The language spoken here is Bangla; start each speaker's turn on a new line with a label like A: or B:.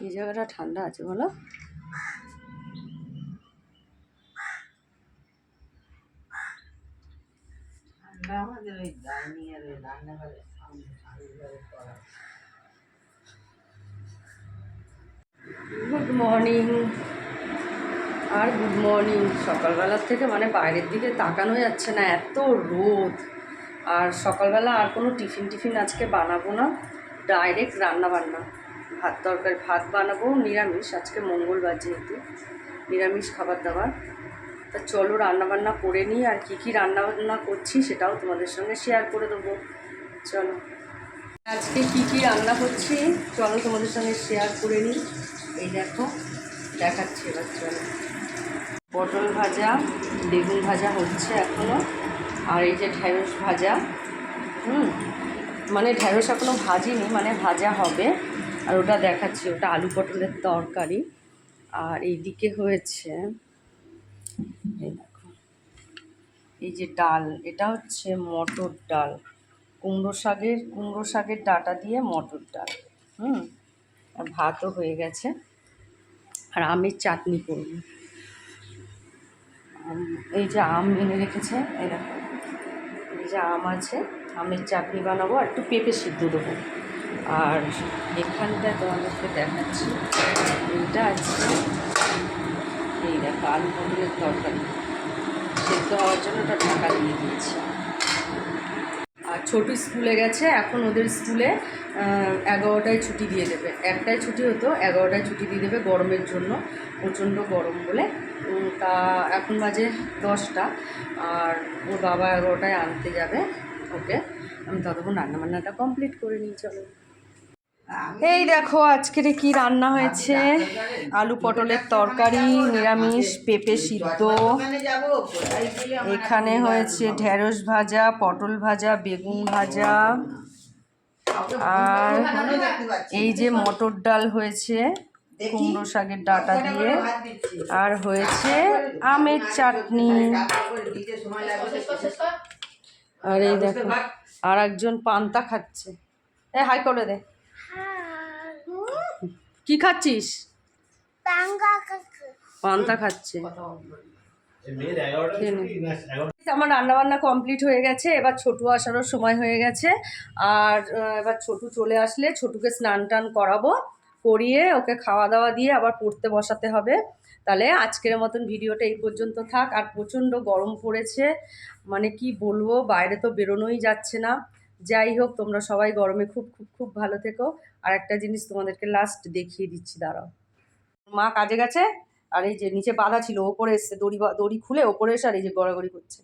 A: এই জায়গাটা ঠান্ডা আছে বলো। গুড মর্নিং আর গুড মর্নিং। সকালবেলার থেকে মানে বাইরের দিকে তাকানো যাচ্ছে না, এত রোদ। আর সকালবেলা আর কোনো টিফিন আজকে বানাবো না, ডাইরেক্ট রান্না ভাত তরকারি। ভাত বানাবো নিরামিষ, আজকে মঙ্গলবার যেহেতু নিরামিষ খাবার দাবার। তা চলো রান্নাবান্না করে নিই, আর কী রান্নাবান্না করছি সেটাও তোমাদের সঙ্গে শেয়ার করে দেবো। চলো আজকে কী রান্না করছি চলো তোমাদের সঙ্গে শেয়ার করে নিই। এই দেখো দেখাচ্ছি এবার। চলো, পটল ভাজা, বেগুন ভাজা হচ্ছে এখনও, আর এই যে ঢ্যাঁড়স ভাজা। মানে ঢ্যাঁড়স এখনও ভাজিনি, মানে ভাজা হবে। আর ওটা দেখাচ্ছি, ওটা আলু পটলের তরকারি। আর এইদিকে হয়েছে এই দেখো, এই যে ডাল, এটা হচ্ছে মটর ডাল, কুমড়ো শাকের ডাঁটা দিয়ে মটর ডাল। আর ভাতও হয়ে গেছে। আর আমের চাটনি করব। এই যে আম এনে রেখেছে, এই দেখো এই যে আম আছে, আমের চাটনি বানাবো, আর একটু পেঁপে সিদ্ধ দেবো। আর এখানটায় তোমাদেরকে দেখাচ্ছি, এইটা আছে, এই দেখো আলু পটলের তরকারি সেদ্ধ হওয়ার জন্য ওটা ঢাকা দিয়ে দিয়েছি। আর ছোটো স্কুলে গেছে, এখন ওদের স্কুলে 11টায় ছুটি দিয়ে দেবে। 1টায় ছুটি হতো, 11টায় ছুটি দিয়ে দেবে গরমের জন্য, প্রচণ্ড গরম বলে। তা এখন বাজে 10টা, আর ওর বাবা 11টায় আনতে যাবে ওকে। আমি ততক্ষণ রান্নাবান্নাটা কমপ্লিট করে নিই। চলো, এই দেখো আজকের কি রান্না হয়েছে। আলু পটলের তরকারি, নিরামিষ, পেঁপে সিদ্ধ। এখানে হয়েছে ঢ্যাঁড়স ভাজা, পটল ভাজা, বেগুন ভাজা, আর এই যে মটর ডাল হয়েছে কুমড়ো শাকের ডাঁটা দিয়ে, আর হয়েছে আমের চাটনি। আর এই দেখো আর একজন পান্তা খাচ্ছে। হাই করে দে। কি খাচ্ছিস? পান্তা খাচ্ছে। আমার রান্নাবান্না কমপ্লিট হয়ে গেছে, এবার ছোটু আসারও সময় হয়ে গেছে। আর এবার ছোটু চলে আসলে ছোটুকে স্নান টান করাবো, করিয়ে ওকে খাওয়া দাওয়া দিয়ে আবার পড়তে বসাতে হবে। তাহলে আজকের মতন ভিডিওটা এই পর্যন্ত থাক। আর প্রচণ্ড গরম পড়েছে, মানে কি বলবো, বাইরে তো বেরোনোই যাচ্ছে না। যাই হোক, তোমরা সবাই গরমে খুব খুব খুব ভালো থেকো। আর একটা জিনিস তোমাদেরকে লাস্ট দেখিয়ে দিচ্ছি, দাঁড়াও। মা কাজে গেছে, আর এই যে নিচে বাঁধা ছিল, ওপরে এসছে, দড়ি খুলে ওপরে এসে আর এই যে গড়াগড়ি করছে।